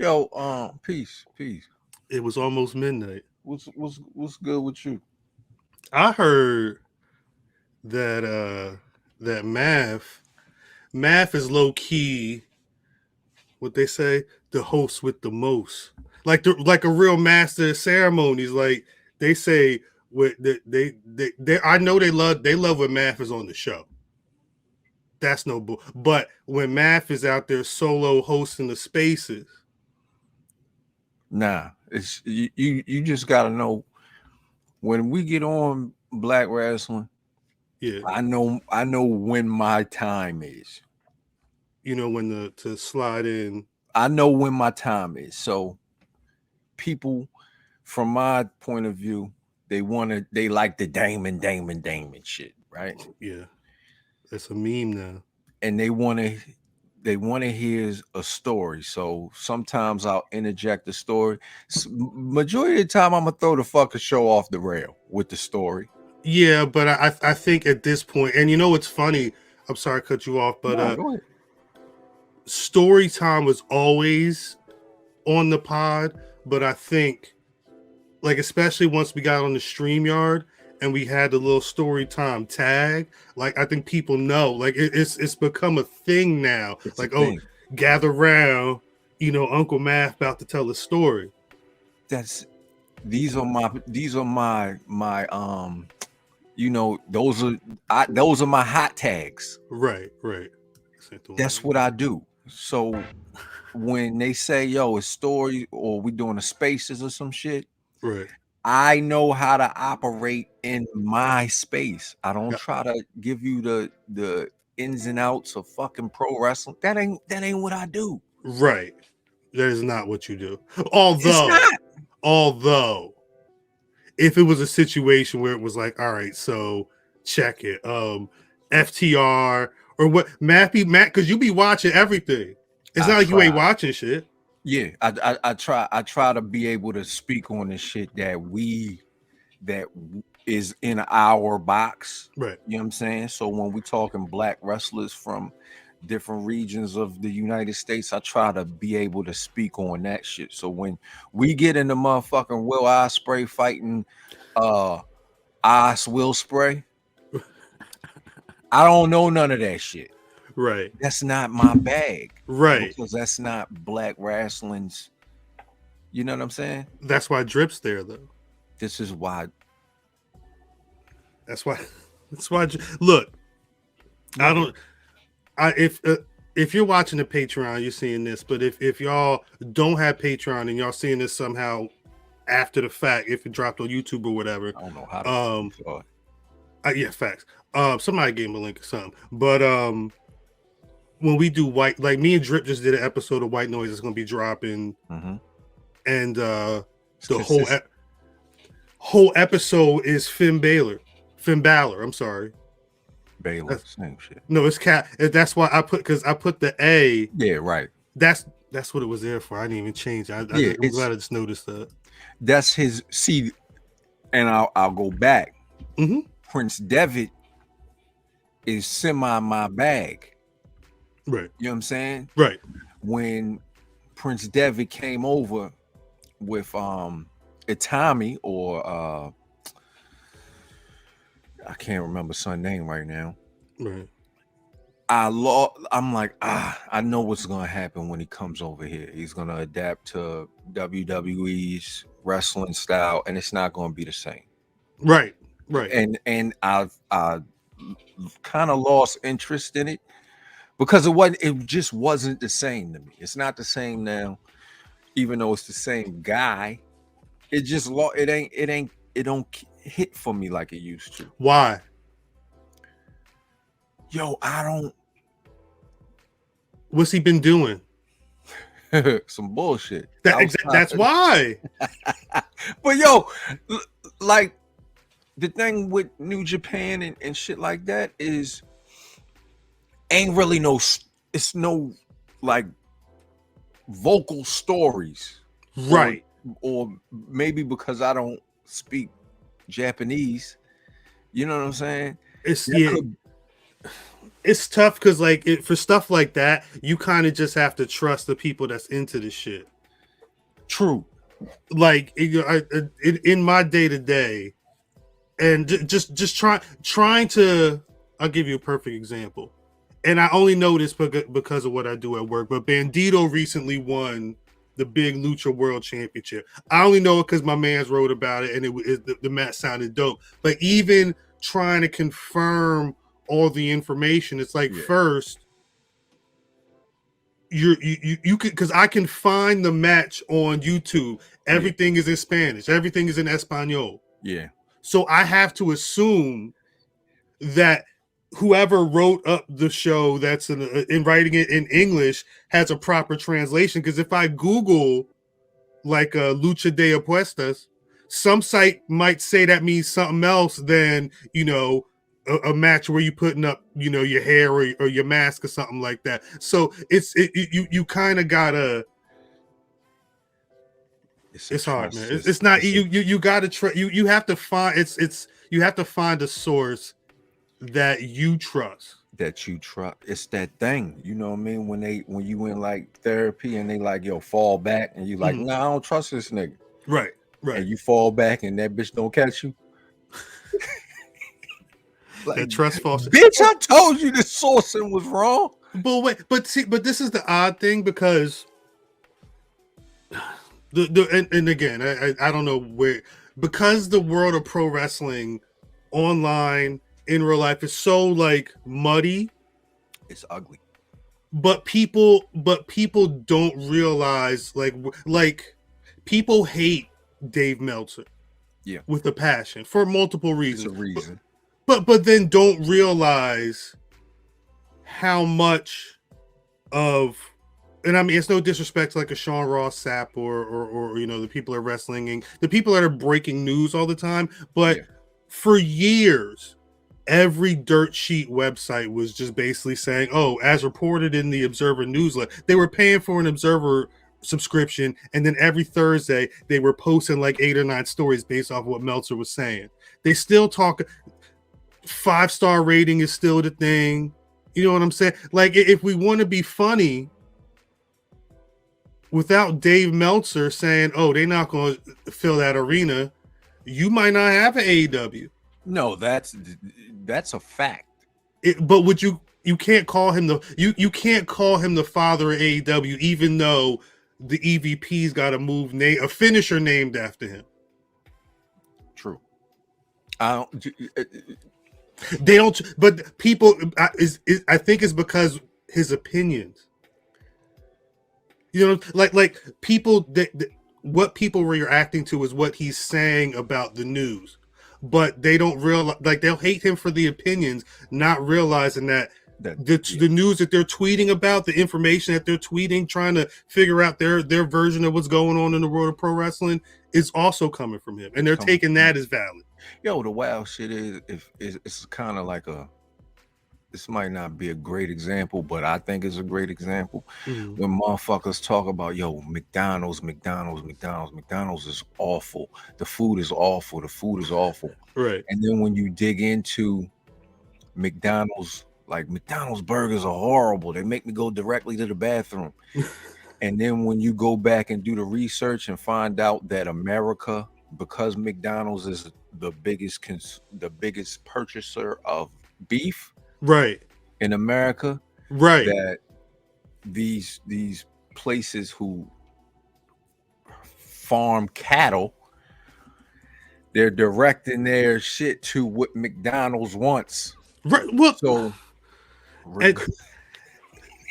Yo, peace. It was almost midnight. What's good with you? I heard that math is low key. What they say, the host with the most, like a real master of ceremonies. Like they say, with they I know they love when math is on the show. That's no bull. But when math is out there solo hosting the spaces, Nah, it's you just gotta know when we get on Black Rasslin. yeah, I know when my time is. you know when to slide in. I know when my time is. So people, from my point of view, they like the Damon shit, right? Yeah, it's a meme now. And they want to hear a story. So sometimes I'll interject the story. Majority of the time, I'm gonna throw the fucking show off the rail with the story. Yeah, but I think at this point, and you know what's funny? I'm sorry to cut you off, but No, go ahead. story time was always on the pod. But I think, like, especially once we got on the StreamYard and we had the little story time tag, like I think people know, like it's become a thing now. It's like, a thing. gather round, Uncle Math about to tell a story. These are my those are my hot tags. Right. That's what I do. So when they say, yo, it's story or we doing a spaces or some shit, Right. I know how to operate in my space. I don't try to give you the ins and outs of fucking pro wrestling. That ain't what I do. Right. That is not what you do. It's Although, if it was a situation where it was like, all right, so check it, FTR or what, Matt, because you be watching everything. It's not like you ain't watching shit. Yeah, I try to be able to speak on the shit that is in our box. Right. You know what I'm saying? So when we talking black wrestlers from different regions of the United States, I try to be able to speak on that shit. So when we get in the motherfucking Will Ospreay fighting Will Spray, I don't know none of that shit. Right. That's not my bag. Right. Because that's not black wrestling's. You know what I'm saying? That's why Drip's there, though. This is why. That's why. Look, if you're watching the Patreon, you're seeing this. But if y'all don't have Patreon and y'all seeing this somehow after the fact, if it dropped on YouTube or whatever, I don't know how to. Yeah, facts. Somebody gave me a link or something. But when we do white, like me and Drip just did an episode of White Noise. It's going to be dropping, and the whole episode is Finn Balor. I'm sorry. Baylor, same shit. No, it's cat. That's why I put the A. Yeah, right. That's what it was there for. I didn't even change. I'm glad I just noticed that. That's his see, and I'll go back. Prince Devitt is semi my bag. Right. You know what I'm saying? Right. When Prince Devitt came over with Itami or I can't remember son name right now. Right. I'm like, I know what's gonna happen when he comes over here. He's gonna adapt to WWE's wrestling style, and it's not gonna be the same. Right. And I've kind of lost interest in it because it just wasn't the same to me. It's not the same now, even though it's the same guy. It just it don't hit for me like it used to. Why? Yo, I don't. What's he been doing? Some bullshit. That's why. But yo, like the thing with New Japan and shit like that is ain't really it's no like vocal stories. Right. Or maybe because I don't speak Japanese. You know what I'm saying? It's tough because for stuff like that, you kind of just have to trust the people that's into this shit. True. Like in my day to day, and just trying to. I'll give you a perfect example, and I only know this because of what I do at work. But Bandito recently won the big Lucha World Championship. I only know it because my man's wrote about it, and the match sounded dope. But even trying to confirm all the information, it's like first you could, because I can find the match on YouTube. Everything is in Spanish. Everything is in Espanol. Yeah. So I have to assume that whoever wrote up the show that's in writing it in English has a proper translation. Because if I Google like Lucha de Apuestas, some site might say that means something else than, you know, a match where you putting up, you know, your hair or your mask or something like that. So you kind of gotta. It's hard, man. It's not you gotta try. You have to find you have to find a source that you trust. It's that thing, you know what I mean? When you in like therapy and they like, yo, fall back, and you like, nah, I don't trust this nigga. Right. And you fall back and that bitch don't catch you. Like, that trust falls. Bitch, I told you the sourcing was wrong. But this is the odd thing, because and again, I don't know where, because the world of pro wrestling online in real life is so like muddy. It's ugly. But people don't realize like people hate Dave Meltzer. Yeah. With a passion for multiple reasons. It's a reason. But then don't realize how much of, and I mean, it's no disrespect to like a Sean Ross Sapp or you know, the people are wrestling and the people that are breaking news all the time. But for years, every dirt sheet website was just basically saying, oh, as reported in the Observer newsletter, they were paying for an Observer subscription, and then every Thursday they were posting like 8 or 9 stories based off what Meltzer was saying. They still talk, 5-star rating is still the thing. You know what I'm saying? Like, if we want to be funny, without Dave Meltzer saying, oh, they're not going to fill that arena, you might not have an AEW. No, that's a fact. But would you can't call him you can't call him the father of AEW, even though the EVP's got a finisher named after him. True. They don't, but people I think it's because his opinions. You know, like people what people were reacting to is what he's saying about the news. But they don't realize, like, they'll hate him for the opinions, not realizing that the news that they're tweeting about, the information that they're tweeting, trying to figure out their version of what's going on in the world of pro wrestling, is also coming from him, and they're taking that as valid. Yo, the wild shit is, it's kind of like this might not be a great example, but I think it's a great example. Mm-hmm. When motherfuckers talk about, yo, McDonald's is awful. The food is awful. Right. And then when you dig into McDonald's, like, McDonald's burgers are horrible. They make me go directly to the bathroom. And then when you go back and do the research and find out that America, because McDonald's is the biggest purchaser of beef, right, in America, right, that these places who farm cattle, they're directing their shit to what McDonald's wants. Right. Well, so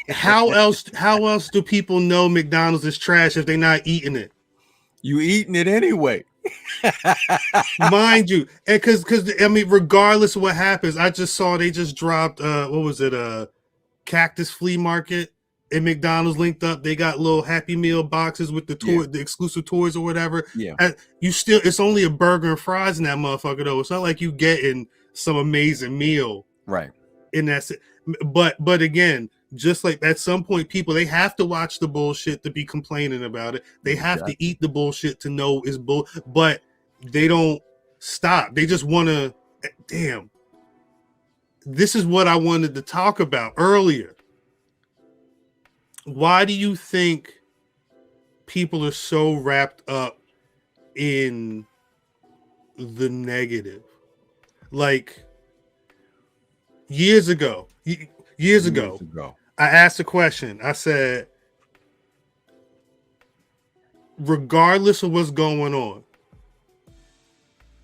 how else do people know McDonald's is trash if they're not eating it? You eating it anyway. Mind you, and because I mean, regardless of what happens, I just saw they just dropped what was it, Cactus Flea Market and McDonald's linked up. They got little Happy Meal boxes with the toy, the exclusive toys or whatever. Yeah, it's only a burger and fries in that motherfucker though. It's not like you getting some amazing meal, right? And that's it. But again, just like at some point, people, they have to watch the bullshit to be complaining about it. They have to eat the bullshit to know is bull. But they don't stop. They just want to. Damn. This is what I wanted to talk about earlier. Why do you think people are so wrapped up in the negative. Like years ago, I asked a question. I said, regardless of what's going on,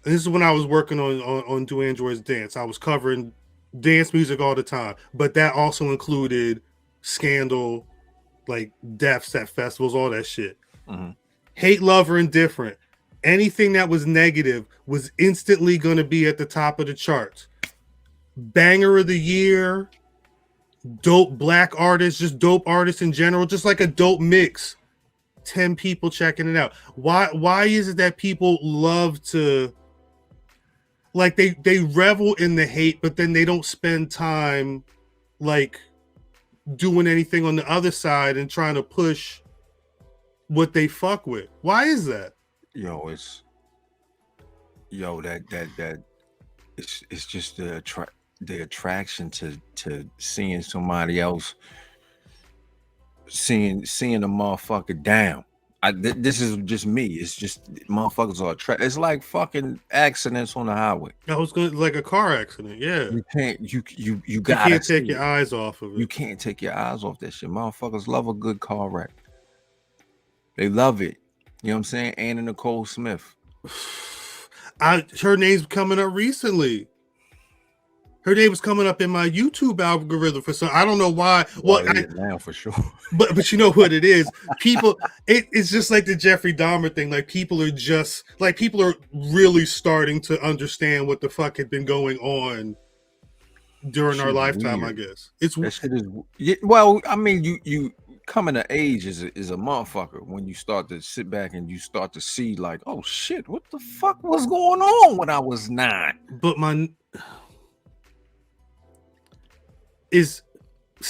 and this is when I was working on Do Androids Dance. I was covering dance music all the time, but that also included scandal, like deaths at festivals, all that shit. Mm-hmm. Hate, love, or indifferent. Anything that was negative was instantly going to be at the top of the charts. Banger of the year, dope black artists, just dope artists in general, just like a dope mix. 10 people checking it out. Why is it that people love to, like, they revel in the hate, but then they don't spend time like doing anything on the other side and trying to push what they fuck with? Why is that? It's just the attraction to seeing somebody else, seeing a motherfucker down. This is just me. It's just motherfuckers are attracted. It's like fucking accidents on the highway. I was going like a car accident. Yeah, you can't take your eyes off of it. You can't take your eyes off that shit. Motherfuckers love a good car wreck. They love it. You know what I'm saying? Anna Nicole Smith. Her name's coming up recently. Her name was coming up in my YouTube algorithm for some. I don't know why. Well, now for sure. But you know what it is? People, it's just like the Jeffrey Dahmer thing. Like people are really starting to understand what the fuck had been going on during our lifetime. Weird. I guess that shit is. Well, I mean, you coming of age is a motherfucker when you start to sit back and you start to see like, oh shit, what the fuck was going on when I was 9? But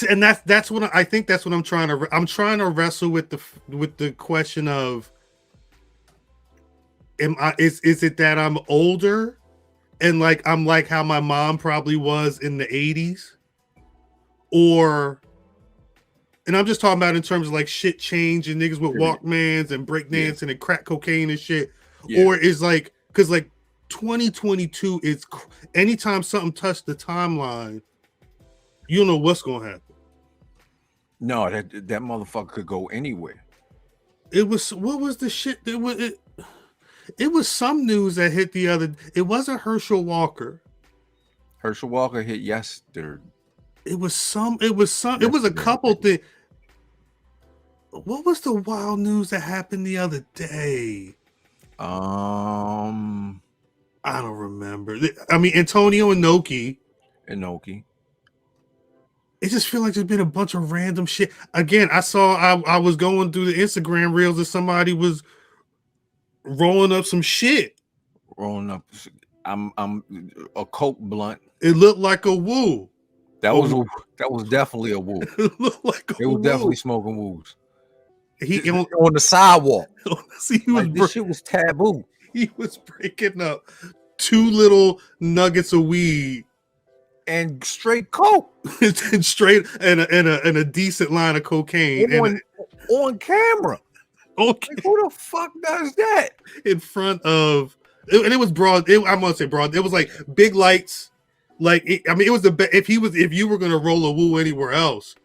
and that's what I think. That's what I'm trying to wrestle with the question of, is it that I'm older and like I'm like how my mom probably was in the 80s, or, and I'm just talking about in terms of like shit change and niggas with Walkmans and breakdancing and crack cocaine and shit, or is like, because like 2022 is anytime something touched the timeline, you don't know what's gonna happen. No, that motherfucker could go anywhere. It was, what was the shit that was it? It was some news that hit the other. It wasn't Herschel Walker. Herschel Walker hit yesterday. It was a couple things. What was the wild news that happened the other day? I don't remember. I mean, Antonio Inoki. It just feels like there's been a bunch of random shit. Again, I was going through the Instagram reels and somebody was rolling up some shit. I'm a coke blunt. It looked like a woo. That was definitely a woo. It looked like they were definitely smoking woos. He on the sidewalk. See, this shit was taboo. He was breaking up 2 little nuggets of weed and straight coke, and straight and a decent line of cocaine on camera. Okay, like, who the fuck does that in front of? And it was broad. I'm gonna say broad. It was like big lights. Like it was if you were gonna roll a woo anywhere else,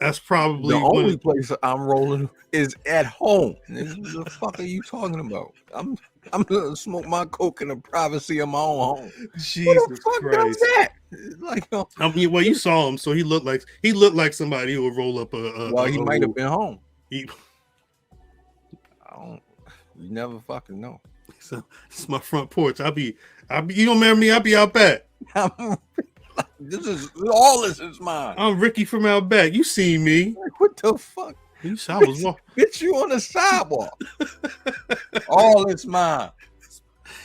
that's probably the only place I'm rolling is at home. What the fuck are you talking about? I'm gonna smoke my coke in the privacy of my own home. Jesus Who the fuck Christ! does that? Like, I mean, well, you saw him, so he looked like somebody who would roll up a. Well, he might have been home. You never fucking know. So it's my front porch. I'll be. You don't remember me? I'll be out back. This is mine. I'm Ricky from out back. You see me? Like, what the fuck? Bitch, you on the sidewalk. All is mine.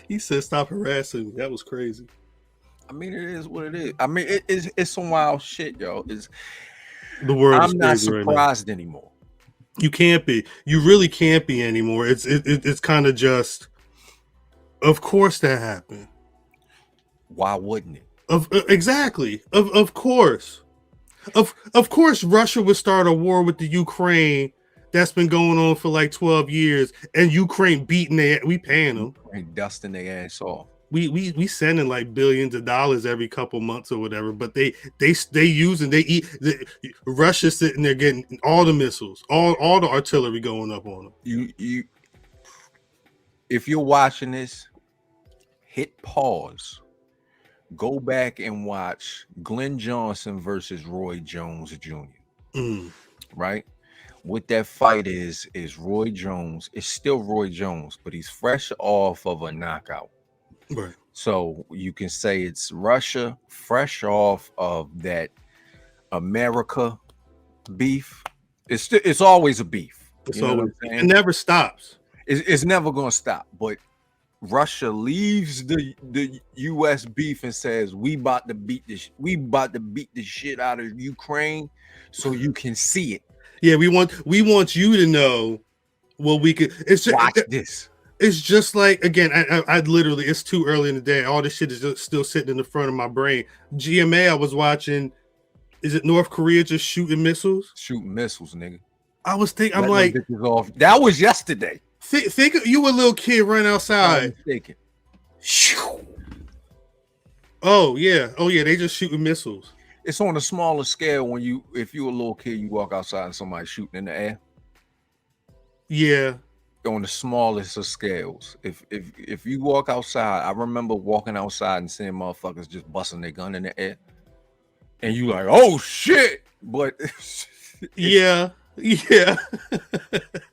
He said, "Stop harassing me." That was crazy. I mean, it is what it is. I mean, it's some wild shit, yo. The world. I'm not surprised anymore. You can't be. You really can't be anymore. It's kind of just. Of course that happened. Why wouldn't it? Exactly. Of course. Of course, Russia would start a war with the Ukraine that's been going on for like 12 years, and Ukraine beating we paying them. And dusting their ass off. We sending like billions of dollars every couple months or whatever, but they using Russia sitting there getting all the missiles, all the artillery going up on them. You if you're watching this, hit pause. Go back and watch Glenn Johnson versus Roy Jones Jr. Right? What that fight is Roy Jones. It's still Roy Jones, but he's fresh off of a knockout. Right. So you can say it's Russia fresh off of that America beef. It's always a beef. It never stops. It's never gonna stop. But Russia leaves the U.S. beef and says we about to beat the shit out of Ukraine, so you can see it. Yeah, we want you to know what we could. It's just, watch this. It's just like, again, I literally, it's too early in the day. All this shit is just still sitting in the front of my brain. GMA, I was watching. Is it North Korea just shooting missiles? Shooting missiles, nigga. I was thinking, I'm like, that was yesterday. Think you were a little kid running outside. Oh yeah, they just shooting missiles. It's on a smaller scale if you're a little kid, you walk outside and somebody's shooting in the air. Yeah. On the smallest of scales. If you walk outside, I remember walking outside and seeing motherfuckers just busting their gun in the air. And you like, oh shit. But yeah.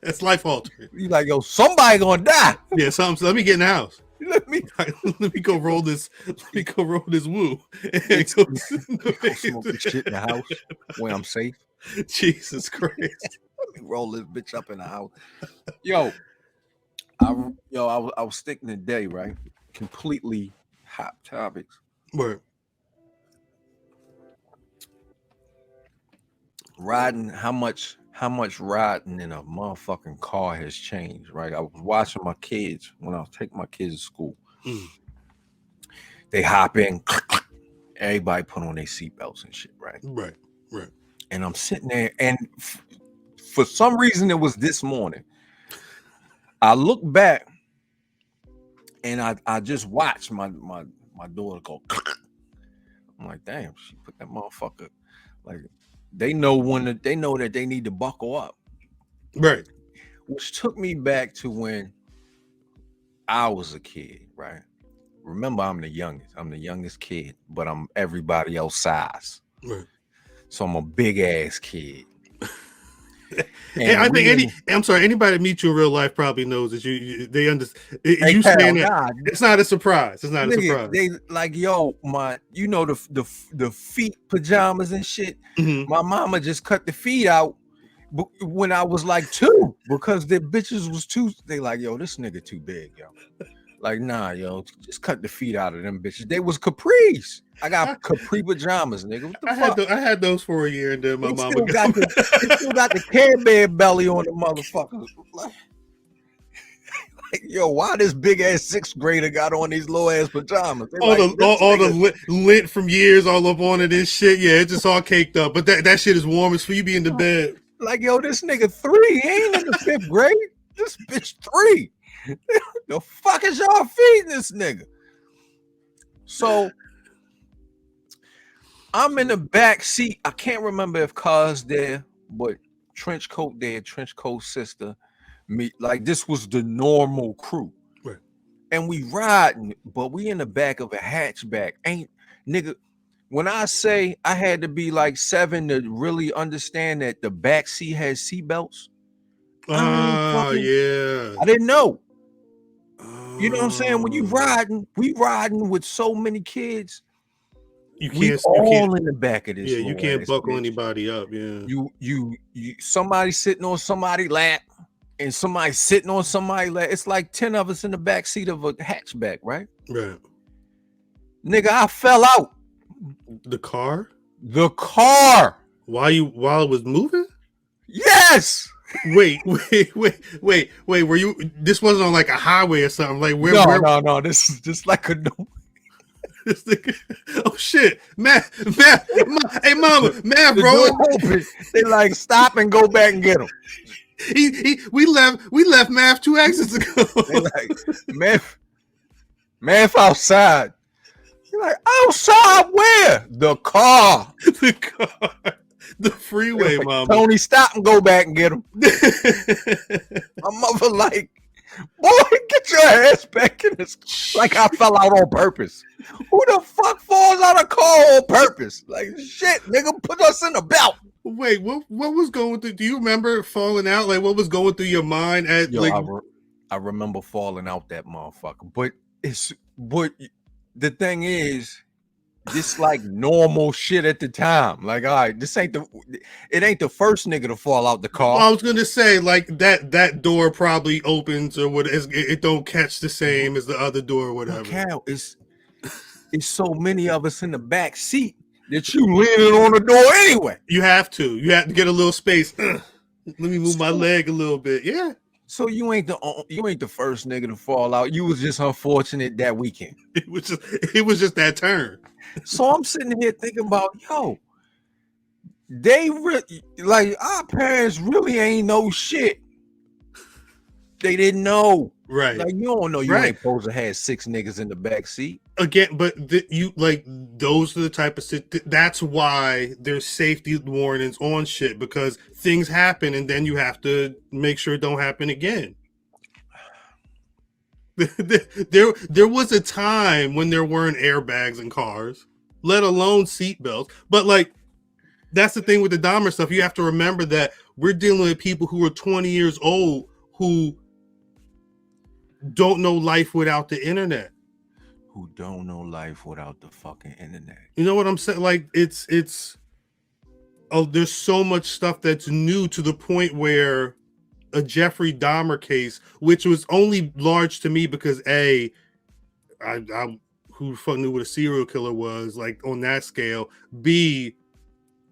That's life altering. You like, yo, somebody gonna die. Yeah, let me get in the house. Let me go roll this. Let me go roll this woo. And go smoke this shit in the house where I'm safe. Jesus Christ. Let me roll this bitch up in the house. Yo, I was sticking today, right? Completely hot topics. Word. Riding, how much riding in a motherfucking car has changed, right? I was watching my kids when I was taking my kids to school. They hop in, everybody put on their seatbelts and shit, right? Right. And I'm sitting there, and for some reason, it was this morning. I look back, and I just watched my daughter go. I'm like, damn, she put that motherfucker. Like, they know that they need to buckle up, right? Which took me back to when I was a kid, right? Remember, I'm the youngest kid, but I'm everybody else size, right? So I'm a big ass kid. And I think anybody that meets you in real life probably knows that they understand. You saying that it's not a surprise. It's not a surprise. They like, yo, the feet pajamas and shit. Mm-hmm. My mama just cut the feet out when I was like 2 because the bitches was too. They like, yo, this nigga too big, yo. Like, nah, yo, just cut the feet out of them bitches. They was capris. I got capri pajamas, nigga. What the fuck? I had those for a year, and then my mama still got the Care Bear belly on the motherfucker. Like, yo, why this big ass 6th grader got on these low ass pajamas? All the lint from years all up on it and shit. Yeah, it's just all caked up. But that shit is warm as for you be in the bed. Like, yo, this nigga 3. He ain't in the 5th grade. This bitch 3. The fuck is y'all feeding this nigga? So I'm in the back seat. I can't remember if Car's there, but trench coat there, trench coat sister, me. Like, this was the normal crew. Right. And we riding, but we in the back of a hatchback. Nigga, when I say I had to be like 7 to really understand that the back seat has seatbelts. Yeah. I didn't know. You know what I'm saying? When we riding with so many kids, in the back of this. Yeah, you can't buckle bitch. Anybody up. Yeah. You somebody sitting on somebody's lap and somebody sitting on somebody's lap. It's like 10 of us in the back seat of a hatchback, right? Right. Nigga, I fell out. The car? While it was moving? Yes. Wait. Were you? This wasn't on like a highway or something. Like where? No. This is just like a. Oh shit, Matt. Hey, mama, Matt, bro. They like stop and go back and get him. We left Math 2 exits ago. They like, Math outside. You're like, outside where? The car. The car, the freeway, Like, mama. Tony, stop and go back and get him. My mother like, boy, get your ass back in this. Like I fell out on purpose. Who the fuck falls out of car on purpose? Like, shit, nigga, put us in the belt. Wait, what was going through? Do you remember falling out? Like, what was going through your mind at Yo, like? I remember falling out that motherfucker. But the thing is, this like normal shit at the time. Like, all right, it ain't the first nigga to fall out the car. Well, I was gonna say like that door probably opens or what? It don't catch the same as the other door or whatever. Khal, it's so many of us in the back seat that you leaning on the door anyway. You have to get a little space. Let me move my leg a little bit. Yeah. So you ain't the first nigga to fall out. You was just unfortunate that weekend. It was just that turn. So I'm sitting here thinking about, yo, like our parents really ain't know shit. They didn't know. Right. Like you don't know you ain't supposed to have 6 niggas in the back seat. Again, but you like those are the type of that's why there's safety warnings on shit, because things happen and then you have to make sure it don't happen again. There was a time when there weren't airbags in cars, let alone seatbelts. But like that's the thing with the Dahmer stuff. You have to remember that we're dealing with people who are 20 years old who don't know life without the internet. Who don't know life without the fucking internet. You know what I'm saying? Like it's there's so much stuff that's new to the point where a Jeffrey Dahmer case, which was only large to me because I who the fuck knew what a serial killer was, like on that scale. B,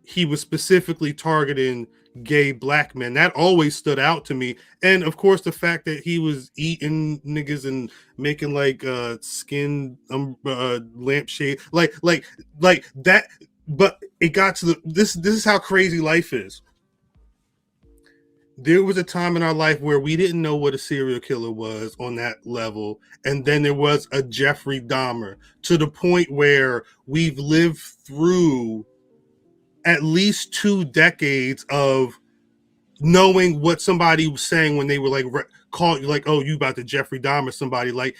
he was specifically targeting gay black men. That always stood out to me. And of course the fact that he was eating niggas and making like skin lampshade like that. But it got to this is how crazy life is. There was a time in our life where we didn't know what a serial killer was on that level, and then there was a Jeffrey Dahmer, to the point where we've lived through at least 2 decades of knowing what somebody was saying when they were like called like, oh, you about to Jeffrey Dahmer somebody. Like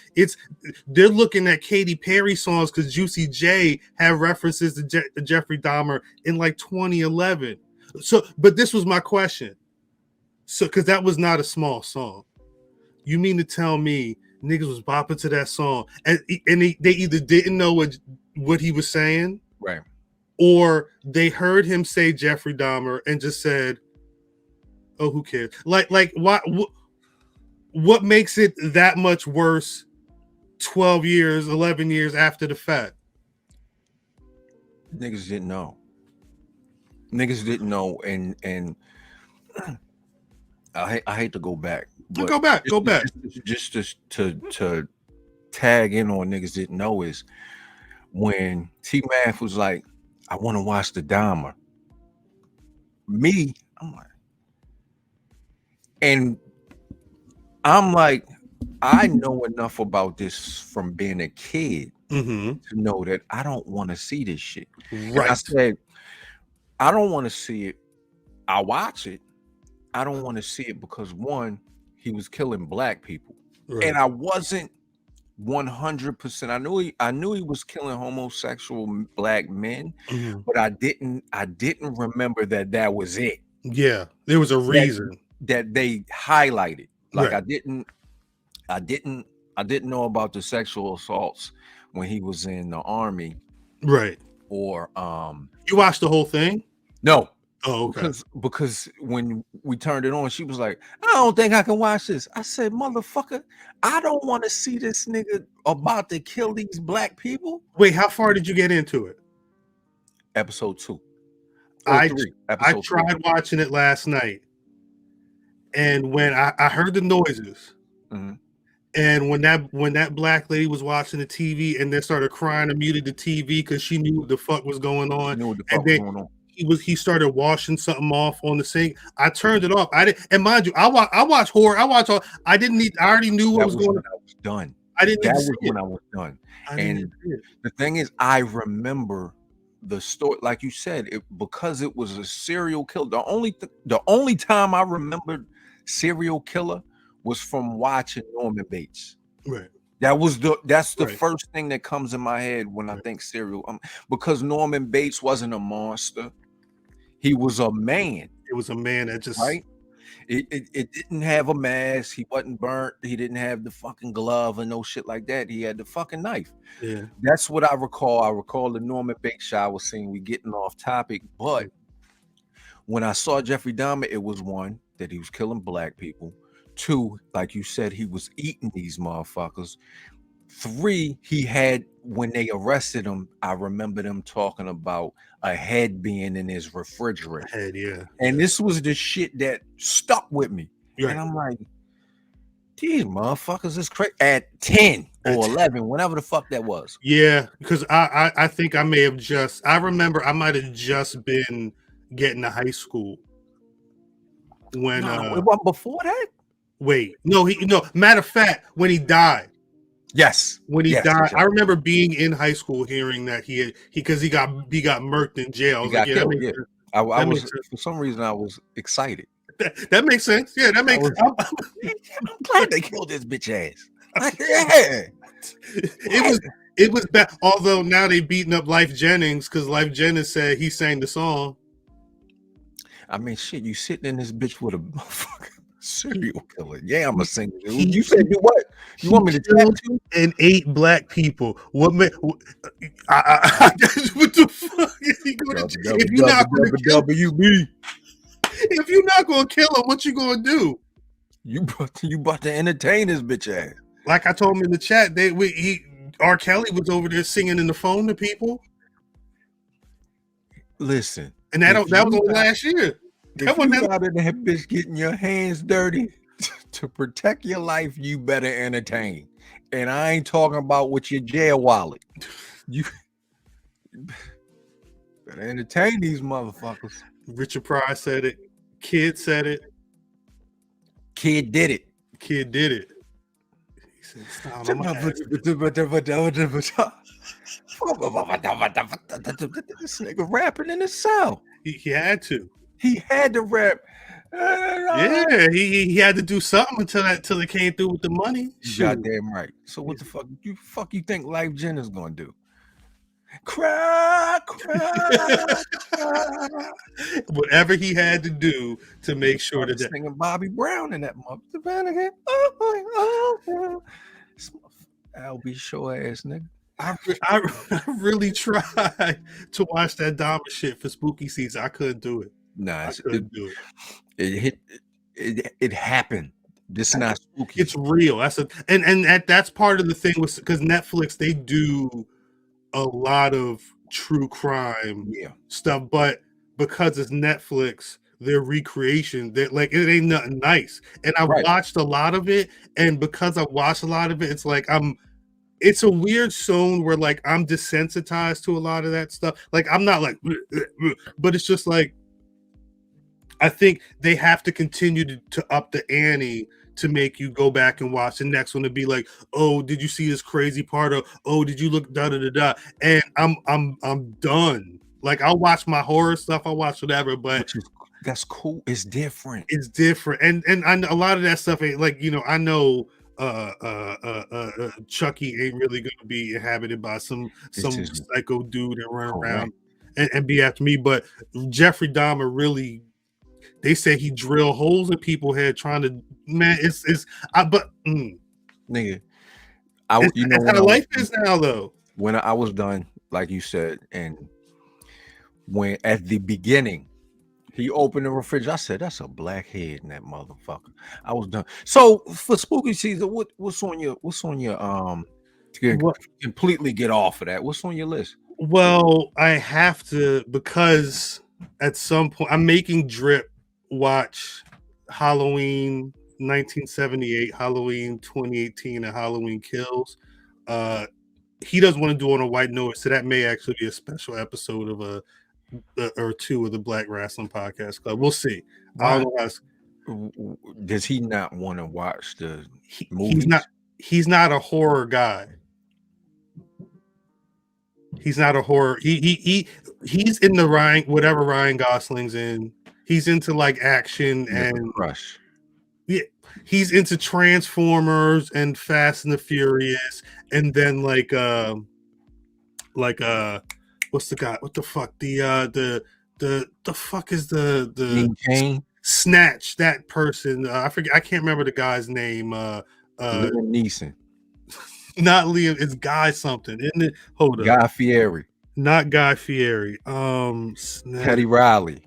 they're looking at Katy Perry songs because Juicy J had references to Jeffrey Dahmer in like 2011. So, but this was my question. So, because that was not a small song. You mean to tell me niggas was bopping to that song and they either didn't know what he was saying, right, or they heard him say Jeffrey Dahmer and just said, "Oh, who cares?" Like what makes it that much worse? 12 years, 11 years after the fact, niggas didn't know. Niggas didn't know, and I hate to go back. Go back. Just to tag in on niggas didn't know is when T Math was like, I want to watch the Dahmer. I'm like, I know enough about this from being a kid to know that I don't want to see this shit. Right. And I said, I don't want to see it. I watch it. I don't want to see it because, one, he was killing black people, and I wasn't 100%. I knew he was killing homosexual black men, but I didn't remember that was it. Yeah, there was a reason that they highlighted. Like I didn't know about the sexual assaults when he was in the army, right? Or you watched the whole thing? No. Oh, okay. Because when we turned it on, she was like, I don't think I can watch this. I said, motherfucker, I don't want to see this nigga about to kill these black people. Wait, how far did you get into it? Episode 2. I tried watching it last night. And when I heard the noises, and when that black lady was watching the TV and then started crying and muted the TV because she knew what the fuck was going on. he started washing something off on the sink. I turned it off. I didn't, and mind you, I watch horror. I didn't need. I already knew what That was was going when on. I was done. I didn't need That to was see when it. I was done. I didn't need And to see it. the thing is, I remember the story, like you said, because it was a serial killer. The only time I remembered serial killer was from watching Norman Bates. Right. That's the Right. first thing that comes in my head when I Right. think serial. Because Norman Bates wasn't a monster; he was a man, It was a man that just right? It didn't have a mask. He wasn't burnt. He didn't have the fucking glove and no shit like that. He had the fucking knife. yeah. That's what I recall. I recall the Norman Bates shower scene. We getting off topic, but when I saw Jeffrey Dahmer, it was one, that he was killing black people. Two, like you said, he was eating these motherfuckers. Three, he had, when they arrested him, I remember them talking about a head being in his refrigerator. Head, yeah. And this was the shit that stuck with me. Right. And I'm like, these motherfuckers is crazy. At 10 or 11, whenever the fuck that was. Yeah, because I think I may have just, I remember I might have just been getting to high school when No, it wasn't before that. wait, no, matter of fact, when he died. Yes. When he Yes, died, yes, yes. I remember being in high school hearing that he got murked in jail. I was got like, killed, that makes yeah. sense. I That was, makes sense. for some reason, I was excited. That makes sense. Yeah, that makes sense. I'm glad they killed this bitch ass. Yeah. It was bad. Although now they beating up Life Jennings because Life Jennings said he sang the song. I mean, shit, you sitting in this bitch with a motherfucking serial killer. Yeah, I'm a singer. You said do what? You want me to tell you? And 8 black people. What man? What the fuck is he going to do? If you're not going to kill, WB. if you're not going to kill him, what you going to do? You about to entertain this bitch ass. Like I told him in the chat, R. Kelly was over there singing in the phone to people. Listen, and that was only last year. If you out in that bitch getting your hands dirty to protect your life, you better entertain. And I ain't talking about with your jail wallet. You better entertain these motherfuckers. Richard Pryor said it. Kid said it. Kid did it. Kid did it. He said, this nigga rapping in the South. He had to. He had to rap. Yeah, he had to do something until it came through with the money. Goddamn right. So what the fuck you think Life Jennings gonna do? Cry. Whatever he had to do to make sure that singing Bobby Brown in that motherfucker. LB show ass nigga. I really tried to watch that Dahmer shit for spooky season. I couldn't do it. Nah, I couldn't do it. It happened. This is not spooky. It's real. That's part of the thing was because Netflix, they do a lot of true crime stuff, but because it's Netflix, their recreation, that like it ain't nothing nice. And I watched a lot of it, and because I watched a lot of it, it's like it's a weird zone where like I'm desensitized to a lot of that stuff. Like I'm not like, but it's just like I think they have to continue to up the ante to make you go back and watch the next one to be like, oh, did you see this crazy part of? Oh, did you look da da da da? And I'm done. Like I'll watch my horror stuff, I'll watch whatever, but that's cool. It's different. It's different, and a lot of that stuff ain't like I know. Chucky ain't really gonna be inhabited by some psycho dude and run around and be after me. But Jeffrey Dahmer really, they say he drilled holes in people's head trying to nigga. That's how life is now though. When I was done, like you said, and when at the beginning he opened the refrigerator, I said, that's a black head in that motherfucker. I was done. So for spooky season, what's on your to completely get off of that? What's on your list? Well, I have to, because at some point I'm making Drip watch Halloween 1978, Halloween 2018, and Halloween Kills. He doesn't want to do it on a white noise, so that may actually be a special episode of or 2 of the Black Rasslin Podcast Club. We'll see. Why? I don't know Does he not want to watch the he's movies? he's not a horror guy. He's not a horror. He's in the whatever Ryan Gosling's in. He's into like action and Crush. yeah, he's into Transformers and Fast and the Furious, and then like what's the guy? What the fuck? The fuck is the Kane? Snatch, that person. I forget. I can't remember the guy's name. Liam Neeson. Not Liam. It's Guy something, isn't it? Hold up. Guy Fieri. Not Guy Fieri. Teddy Riley.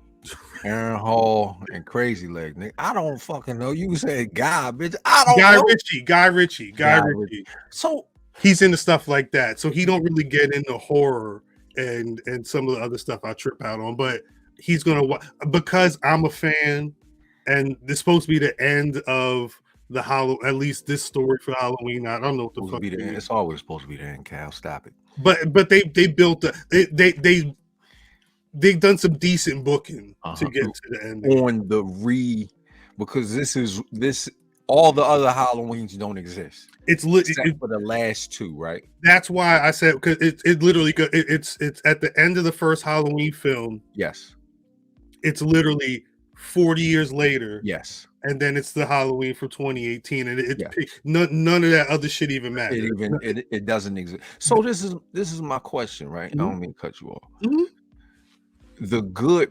Aaron Hall and Crazy Leg. Nigga, I don't fucking know. You said Guy, bitch. I don't know. Guy Ritchie. So he's into stuff like that. So he don't really get into horror and some of the other stuff I trip out on. But he's gonna because I'm a fan, and this is supposed to be the end of the at least this story for Halloween. I don't know what the fuck. It's always supposed to be the end, Cal. Stop it. But they built they've done some decent booking to get to the end. On because this all the other Halloweens don't exist. It's except for the last 2, right? That's why I said because it literally it's at the end of the first Halloween film. Yes. It's literally 40 years later. Yes. And then it's the Halloween for 2018, and none of that other shit even matters. It doesn't exist. So this is my question, right? Mm-hmm. I don't mean to cut you off. Mm-hmm.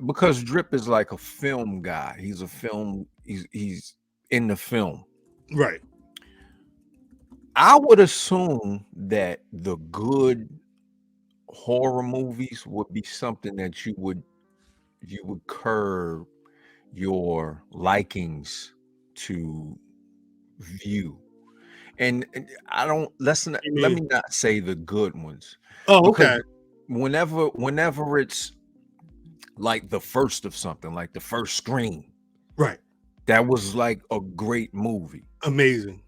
Because Drip is like a film guy. He's a film. He's in the film, right? I would assume that the good horror movies would be something that you would curb your likings to view, and I don't. Let me not say the good ones. Oh, okay. Whenever it's like the first of something, like the first Scream, right? That was like a great movie, amazing.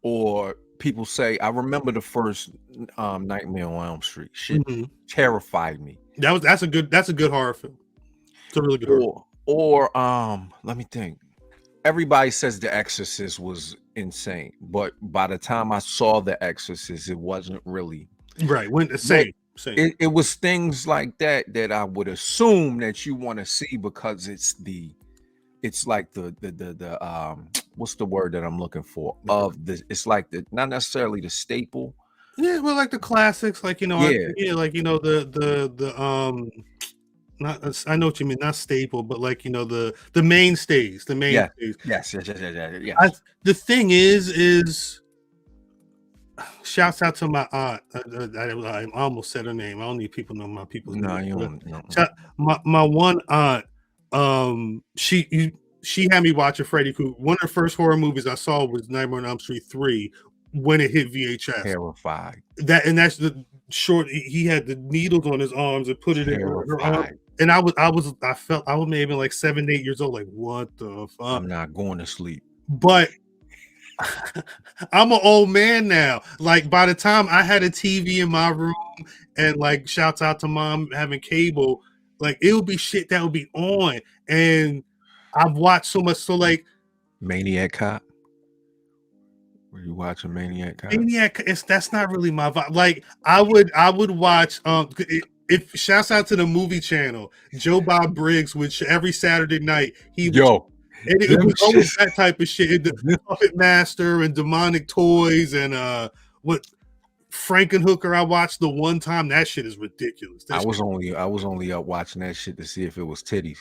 Or people say, I remember the first Nightmare on Elm Street. Shit terrified me. That's a good horror film. It's a really good horror. Or let me think. Everybody says The Exorcist was insane, but by the time I saw The Exorcist, it wasn't really right. Same. It was things like that I would assume that you want to see because it's like the what's the word that I'm looking for? It's like not necessarily the staple. Yeah, well, like the classics, like like not, I know what you mean, not staple, but like the mainstays, Yes. The thing is shouts out to my aunt. I almost said her name. I don't need people to know my people's name. No, you don't. No. My one aunt, she had me watching Freddy Krueger. One of the first horror movies I saw was Nightmare on Elm Street 3 when it hit VHS. Terrified. That's the short. He had the needles on his arms and put it in her arm. And I felt I was maybe like 7, 8 years old. Like, what the fuck? I'm not going to sleep. But I'm an old man now. Like, by the time I had a TV in my room, and like, shouts out to mom having cable, like it would be shit that would be on. And I've watched so much. So like, Maniac Cop. Were you watching Maniac Cop? That's not really my vibe. Like, I would watch. If shouts out to the movie channel, Joe Bob Briggs, which every Saturday night it was always that type of shit. The Puppet Master and Demonic Toys and what Frankenhooker I watched the one time. That shit is ridiculous. I was only up watching that shit to see if it was titties.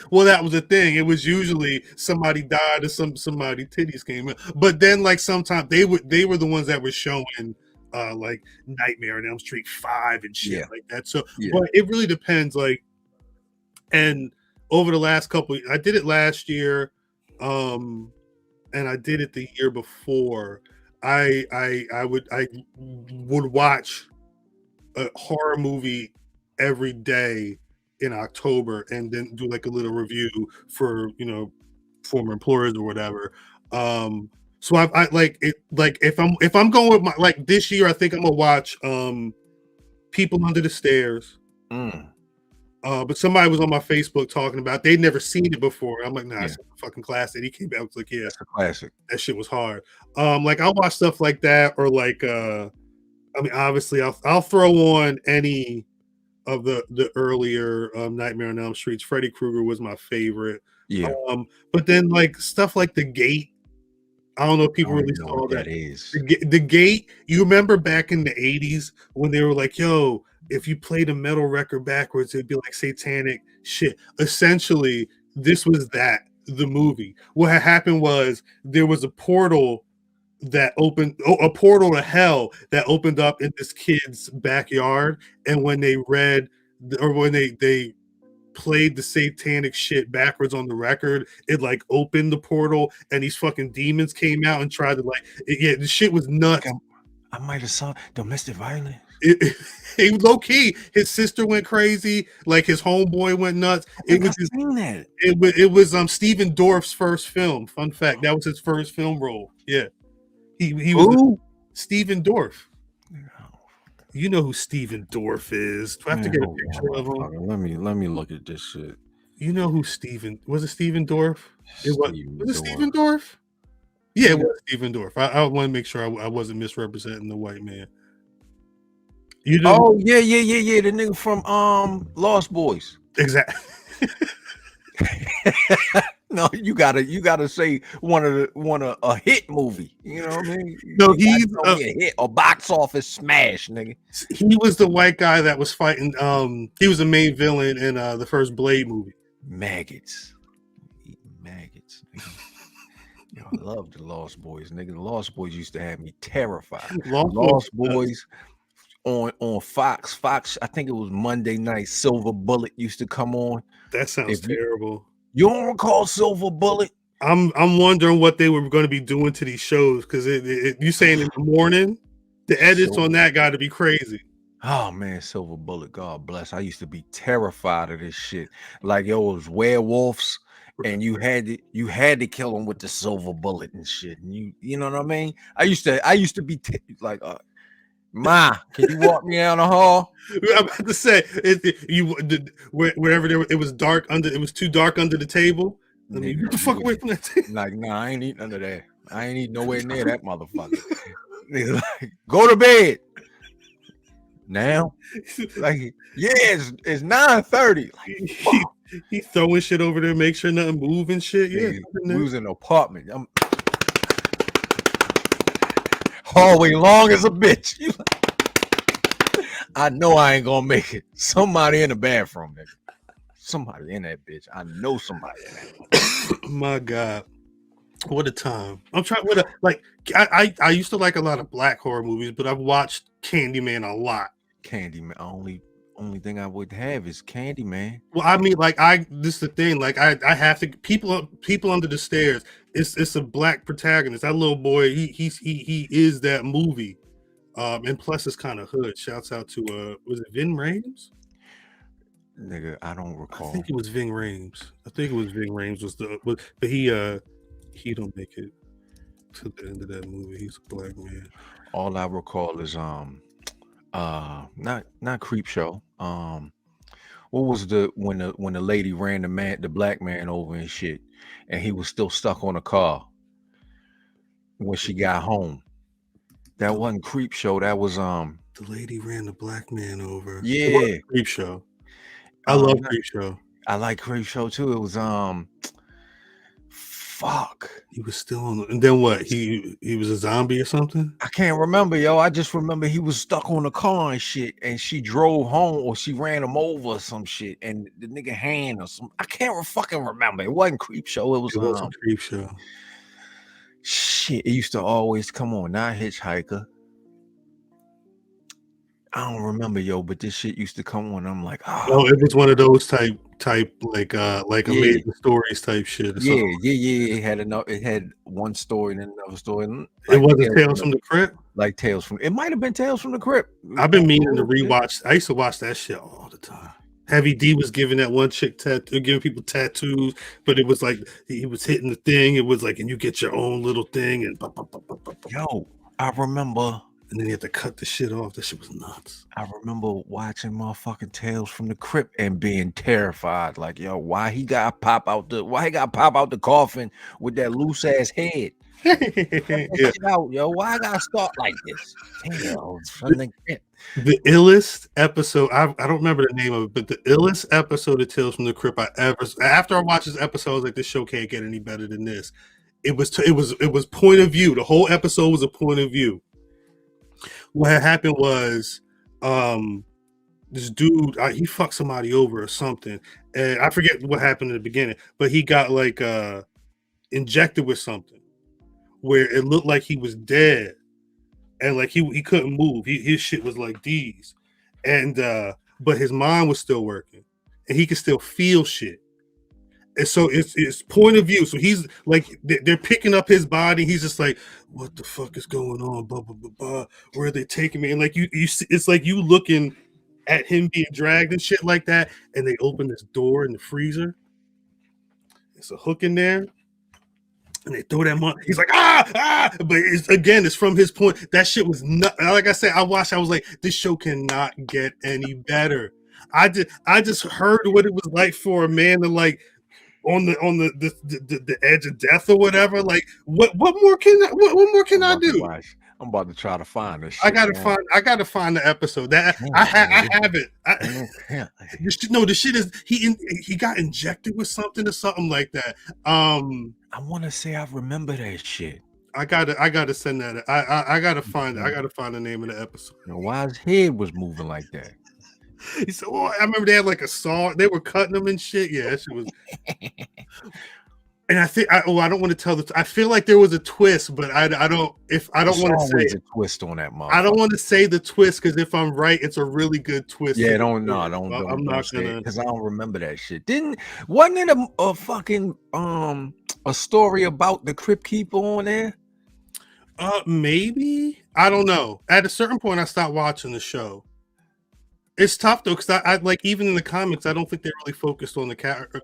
Well, that was the thing. It was usually somebody died or somebody titties came in. But then like sometimes they were the ones that were showing like Nightmare on Elm Street 5 and shit like that. So but it really depends. Like, and over the last couple, I did it last year, and I did it the year before. I would watch a horror movie every day in October and then do like a little review for former employers or whatever. So I like it. Like if I'm going with my, like this year, I think I'm gonna watch People Under the Stairs. But somebody was on my Facebook talking about they'd never seen it before. I'm like, nah, Yeah. it's a fucking classic. He came out, I was like, yeah, That's a classic. that shit was hard. Like I'll watch stuff like that, or like I mean, obviously I'll throw on any of the earlier Nightmare on Elm Streets. Freddy Krueger was my favorite. Yeah. But then like stuff like The Gate. I don't know if I people don't really even know saw what that. that is. The Gate, you remember back in the 80s when they were like, yo, if you played a metal record backwards, it'd be like satanic shit. Essentially, this was the movie. What had happened was there was a portal that opened, a portal to hell that opened up in this kid's backyard. And when they read, or when they played the satanic shit backwards on the record, it like opened the portal and these fucking demons came out and tried to yeah, the shit was nuts. I might have saw domestic violence. It low key, his sister went crazy, like his homeboy went nuts. It was Steven Dorff's first film. Fun fact, that was his first film role. Yeah. He was Steven Dorff. You know who Steven Dorff is. Do I have to get a picture of him? Let me look at this shit. You know who Steven was? It Steven Dorff? Was it Steven Dorff? Dorff? Yeah, it was Steven Dorff. I want to make sure I wasn't misrepresenting the white man. You know? Oh yeah. The nigga from Lost Boys. Exactly. No, you gotta say one of a hit movie. You know what I mean? No, he's a hit or box office smash, nigga. He was the white guy that was fighting. He was the main villain in the first Blade movie. Maggots. Eating maggots. Yo, I love the Lost Boys, nigga. The Lost Boys used to have me terrified. Lost Boys on Fox. I think it was Monday night. Silver Bullet used to come on. That sounds terrible. You don't recall Silver Bullet? I'm wondering what they were going to be doing to these shows, because you saying in the morning, the edits on that got to be crazy. Oh man, Silver Bullet, God bless. I used to be terrified of this shit. Like, yo, it was werewolves, and you had to kill them with the silver bullet and shit. And you know what I mean? I used to be like, Ma, can you walk me down the hall? I'm about to say, wherever it was dark under, it was too dark under the table. I mean, get the fuck away from that table. Like, nah, I ain't eating under that. I ain't eating nowhere near that motherfucker. Like, go to bed. Now, like, yeah, it's 9:30. Like, he throwing shit over there, make sure nothing move and shit. Yeah, we was in an apartment. Hallway long as a bitch. I know I ain't gonna make it. Somebody in the bathroom, nigga. Somebody in that bitch. I know somebody in that. My God, what a time! I'm trying. I used to like a lot of black horror movies, but I've watched Candyman a lot. Candyman, only thing I would have is Candyman. Well, I mean, like this is the thing. Like I have to people under the stairs. It's a black protagonist. That little boy, he is that movie. And plus it's kind of hood. Shouts out to was it Ving Rhames? Nigga, I don't recall. I think it was Ving Rhames. But he don't make it to the end of that movie. He's a black man. All I recall is not Creep Show. What was when the lady ran the black man over and shit, and he was still stuck on a car when she got home? That wasn't Creep Show. That was the lady ran the black man over. Yeah, Creep Show. I love Creep Show. I like Creep Show too. It was fuck. He was still on. And then what? He was a zombie or something? I can't remember, yo. I just remember he was stuck on the car and shit, and she drove home or she ran him over or some shit, and the nigga hand or some. I can't fucking remember. It wasn't Creep Show. It was Creep Show. Shit, it used to always come on. Not Hitchhiker. I don't remember, yo, but this shit used to come on. I'm like, oh, it was one of those type like Amazing Stories type shit. Yeah. It had one story and then another story. It wasn't Tales from the Crypt. Like it might have been Tales from the Crypt. I've been meaning to rewatch. I used to watch that shit all the time. Heavy D was giving that one chick giving people tattoos, but it was like he was hitting the thing. It was like, and you get your own little thing, and yo, I remember and then he had to cut the shit off. That shit was nuts. I remember watching motherfucking Tales from the Crypt and being terrified. Like, yo, why he got pop out the coffin with that loose ass head? Cut that Yeah. shit out, yo. Why I gotta start like this? Tales from the Crypt. The illest episode, I don't remember the name of it, but the illest episode of Tales from the Crypt I ever. After I watched this episode, I was like, this show can't get any better than this. It was point of view. The whole episode was a point of view. What had happened was, this dude, he fucked somebody over or something, and I forget what happened in the beginning, but he got like injected with something where it looked like he was dead, and like he couldn't move. His shit was like these, and but his mind was still working, and he could still feel shit. And so it's point of view. So he's like, they're picking up his body. He's just like, what the fuck is going on? Blah, blah, blah, blah. Where are they taking me? And like you see, it's like you looking at him being dragged and shit like that. And they open this door in the freezer. It's a hook in there. And they throw that money. He's like, but it's from his point. That shit was not, like I said, I watched, I was like, this show cannot get any better. I just heard what it was like for a man to like on the edge of death or whatever. Like what more can I do? I'm about to try to find this. I gotta find the episode. That I have it. The shit is he got injected with something or something like that. I want to say I remember that shit. I gotta send that. I gotta find the name of the episode. You know, why his head was moving like that? He said, "Oh, I remember they had like a saw. They were cutting them and shit. Yeah, that shit was." And I think I don't want to tell I feel like there was a twist, but I don't want to say a twist on that motherfucker. I don't want to say the twist because if I'm right, it's a really good twist. Yeah, I'm not gonna, because I don't remember that shit. Wasn't it a fucking a story about the Crypt Keeper on there? Maybe, I don't know. At a certain point, I stopped watching the show. It's tough though, because I like, even in the comics, I don't think they really focused on the character.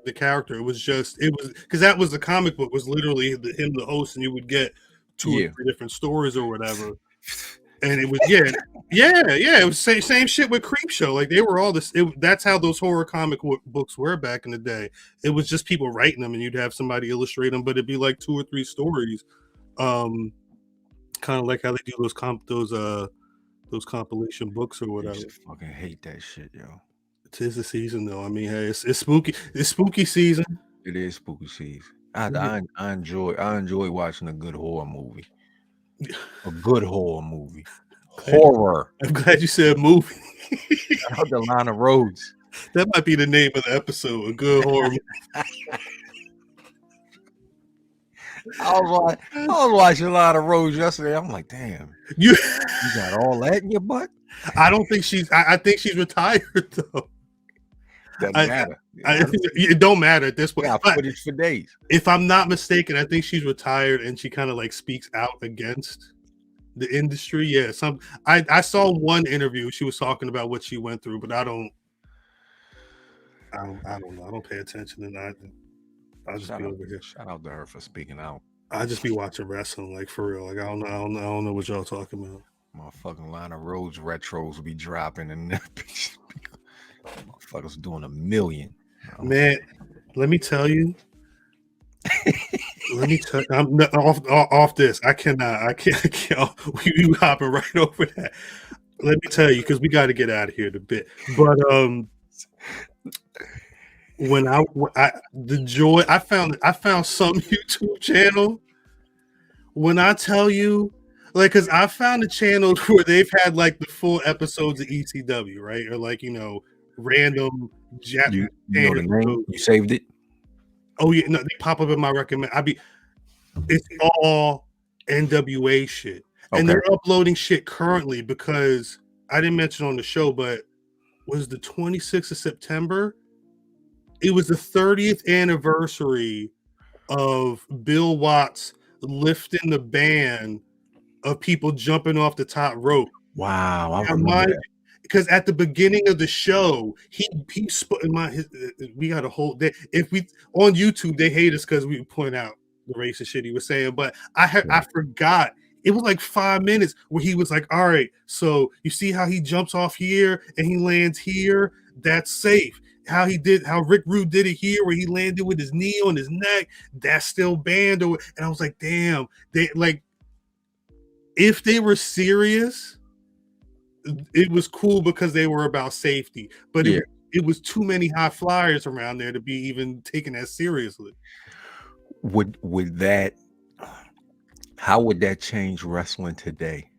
It was because that was the comic book, was literally him the host, and you would get two or three different stories or whatever. And it was it was same shit with Creepshow. Like they were all this. That's how those horror comic books were back in the day. It was just people writing them, and you'd have somebody illustrate them, but it'd be like 2 or 3 stories. Kind of like how they do those compilation books or whatever. I fucking hate that shit, yo. It is the season though. I mean, hey, it's spooky. It's spooky season. It is spooky season. I enjoy watching a good horror movie. A good horror movie. Horror. I'm glad you said movie. Out the line of roads. That might be the name of the episode. A good horror movie. I was watching a lot of roads yesterday. I'm like, damn, you got all that in your butt? I don't think I think she's retired though. Doesn't matter. It don't matter at this point. Yeah, footage for days. If I'm not mistaken, I think she's retired and she kind of like speaks out against the industry. Yeah, I saw one interview. She was talking about what she went through, but I don't know. I don't pay attention to that. I'll just be over here. Shout out to her for speaking out. I just be watching wrestling, like for real. Like I don't know what y'all talking about. Motherfucking line of roads retros will be dropping, and motherfuckers doing $1 million. Man, let me tell you. I'm not, off this. I can't. We hopping right over that. Let me tell you, because we got to get out of here in a bit. But when I found some YouTube channel. When I tell you, like, because I found a channel where they've had like the full episodes of ECW, right? Or like, random you know the name? You saved it? Oh yeah, no, they pop up in my recommend. It's all NWA shit, and they're uploading shit currently because I didn't mention on the show, but was the 26th of September. It was the 30th anniversary of Bill Watts lifting the ban of people jumping off the top rope. Wow, I remember that. Because at the beginning of the show, he split we got a whole day. If we on YouTube, they hate us because we point out the racist shit he was saying. But I forgot It was like 5 minutes where he was like, all right, so you see how he jumps off here and he lands here? That's safe. How Rick Rude did it here where he landed with his knee on his neck, that's still banned. And I was like, damn, they like, if they were serious, it was cool because they were about safety. But it was too many high flyers around there to be even taken as seriously. Would that, how would that change wrestling today?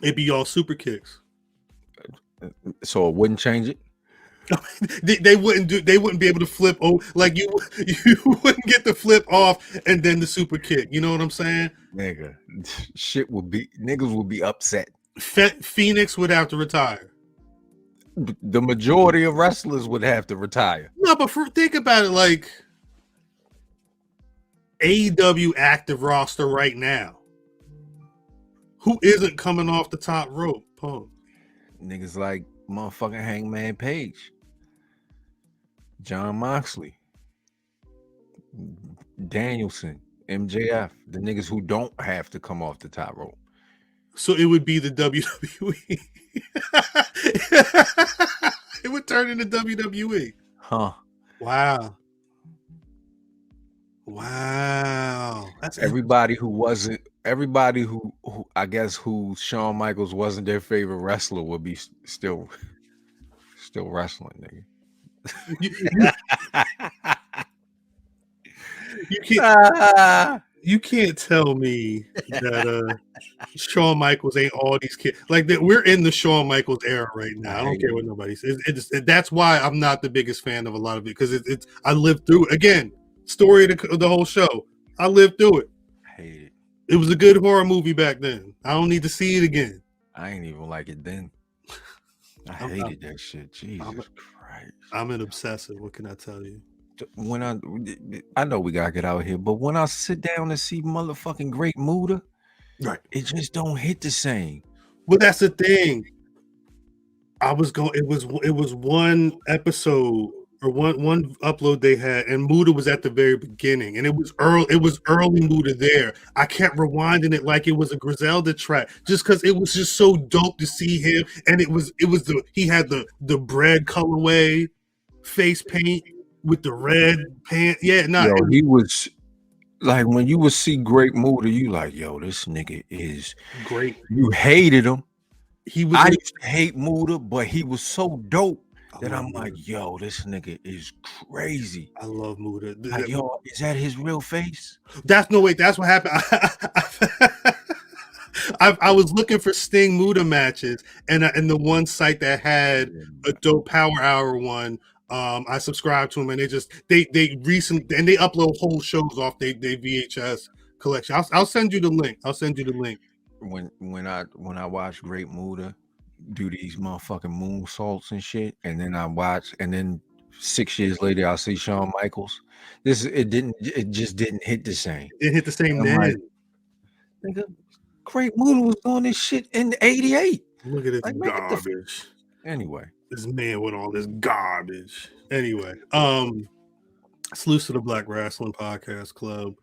It'd be all super kicks. So it wouldn't change it? They wouldn't be able to flip. Oh, like you wouldn't get the flip off and then the super kick. You know what I'm saying? Nigga, niggas would be upset. Phoenix would have to retire. The majority of wrestlers would have to retire. No, but think about it, like AEW active roster right now. Who isn't coming off the top rope? Punk. Niggas like motherfucking Hangman Page, John Moxley, Danielson, MJF, the niggas who don't have to come off the top rope. So it would be the WWE. It would turn into WWE. Huh. Wow. That's everybody who I guess who Shawn Michaels wasn't their favorite wrestler would be still wrestling, nigga. You can't tell me that Shawn Michaels ain't all these kids. Like that, we're in the Shawn Michaels era right now. I don't care what nobody says. That's why I'm not the biggest fan of a lot of it, because I lived through it. Again, story of the whole show. I lived through it. I hate it. It was a good horror movie back then. I don't need to see it again. I ain't even like it then. I hated that shit. Jesus Christ. I'm an obsessive. What can I tell you? When I know we gotta get out of here, but when I sit down and see motherfucking Great Muta, right, it just don't hit the same. Well, that's the thing. It was one episode or one upload they had, and Muta was at the very beginning, and it was early Muta there. I kept rewinding it like it was a Griselda track, just because it was just so dope to see him, and he had the bread colorway face paint with the red pants. Yeah, he was like, when you would see Great Muta, you like, yo, this nigga is great. You hated him. I used to hate Muta, but he was so dope that I'm like, yo, this nigga is crazy. I love Muta. Like, yo, is that his real face? That's what happened. I was looking for Sting Muta matches, and the one site that had a dope Power Hour one, I subscribed to them, and they recently, and they upload whole shows off their VHS collection. I'll send you the link. When I watch Great Muta do these motherfucking moonsaults and shit, and then 6 years later I'll see Shawn Michaels. It just didn't hit the same. It hit the same then. Like, nigga, Great Muta was doing this shit in '88. Look at this garbage. Anyway, this man with all this garbage. Anyway, salute to the Black Rasslin Podcast Club.